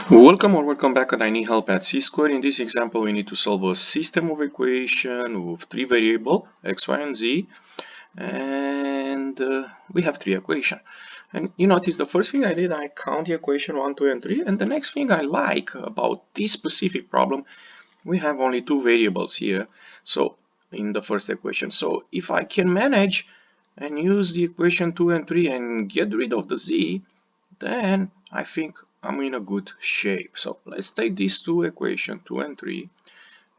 Welcome back at I Need Help at C-Square. In this example, we need to solve a system of equation with three variables, x, y, and z, and we have three equations. And you notice the first thing I did, I count the equation 1, 2, and 3, and the next thing I like about this specific problem, we have only two variables here, so in the first equation. So if I can manage and use the equation 2 and 3 and get rid of the z, then I think I'm in a good shape. So let's take these two equations, 2 and 3,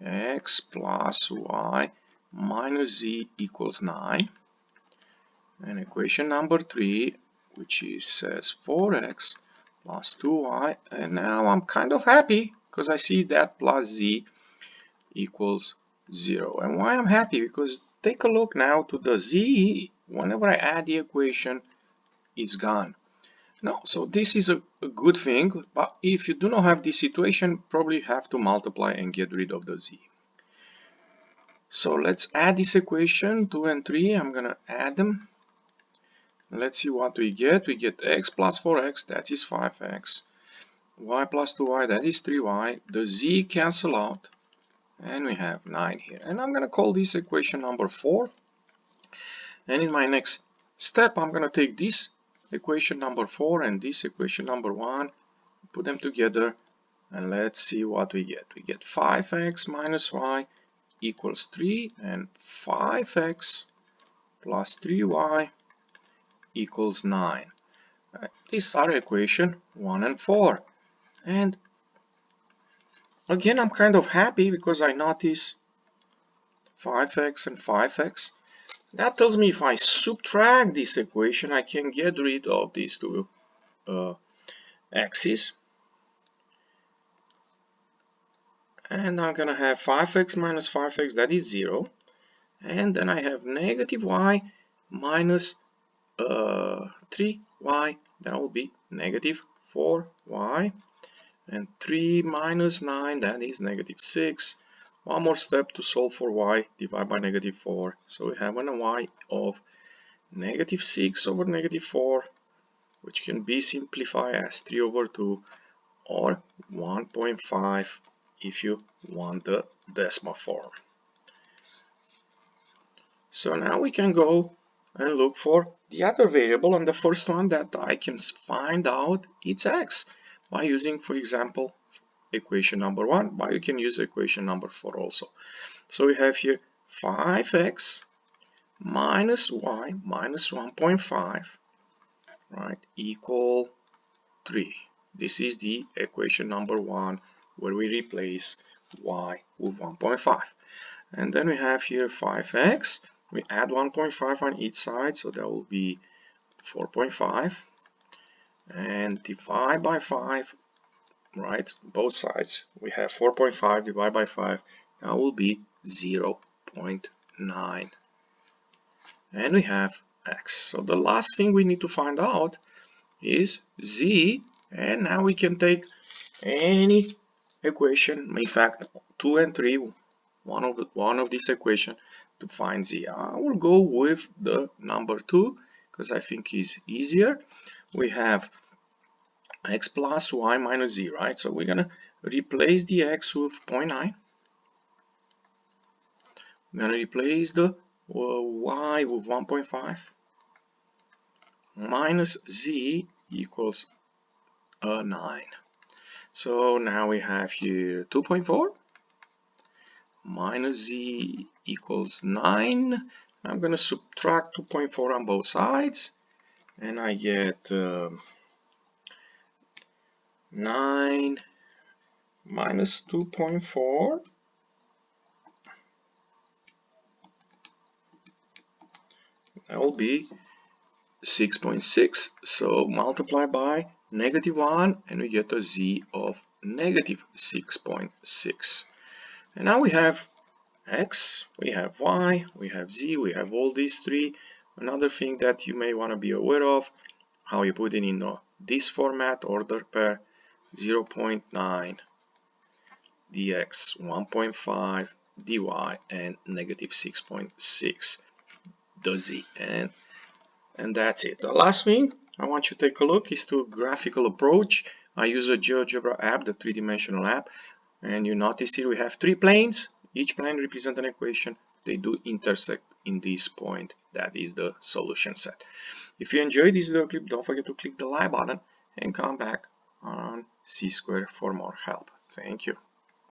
x plus y minus z equals 9, and equation number 3, which says 4x plus 2y, and now I'm kind of happy because I see that plus z equals 0. And why I'm happy? Because take a look now to the z, whenever I add the equation, it's gone. No, so this is a good thing, but if you do not have this situation, probably have to multiply and get rid of the z. So let's add this equation, 2 and 3, I'm gonna add them. Let's see what we get. We get x plus 4x, that is 5x. Y plus 2y, that is 3y. The z cancel out, and we have 9 here. And I'm gonna call this equation number 4. And in my next step, I'm gonna take this equation number 4 and this equation number 1, put them together, and let's see what we get. We get 5x minus y equals 3, and 5x plus 3y equals 9. These are equation 1 and 4. And again, I'm kind of happy because I notice 5x and 5x. That tells me if I subtract this equation, I can get rid of these two x's. And I'm gonna have 5x minus 5x, that is 0. And then I have negative y minus 3y, that will be negative 4y. And 3 minus 9, that is negative 6. One more step to solve for y, divide by negative 4. So we have a y of negative 6 over negative 4, which can be simplified as 3 over 2, or 1.5 if you want the decimal form. So now we can go and look for the other variable, and the first one that I can find out it's x by using, for example, equation number 1, but you can use equation number 4 also. So we have here 5x minus y minus 1.5, right, equal 3. This is the equation number 1 where we replace y with 1.5. And then we have here 5x. We add 1.5 on each side, so that will be 4.5. And divide by 5, right? Both sides. We have 4.5 divided by 5. That will be 0.9. And we have x. So the last thing we need to find out is z. And now we can take any equation, in fact 2 and 3, one of this equation to find z. I will go with the number 2 because I think is easier. We have x plus y minus z, right? So we're gonna replace the x with 0.9. We're gonna replace the y with 1.5 minus z equals 9. So now we have here 2.4 minus z equals 9. I'm going to subtract 2.4 on both sides, and I get 9 minus 2.4 that will be 6.6. So multiply by negative 1 and we get a z of negative 6.6. And now we have x, we have y, we have z, we have all these three. Another thing that you may want to be aware of, how you put it in this format, order pair, 0.9 dx, 1.5 dy, and negative 6.6 the z. And that's it. The last thing I want you to take a look is to graphical approach I use a GeoGebra app, the three-dimensional app, and you notice here we have 3 planes. Each plane represents an equation. They do intersect in this point. That is the solution set. If you enjoyed this video clip, don't forget to click the like button and come back on C-Square for more help. Thank you.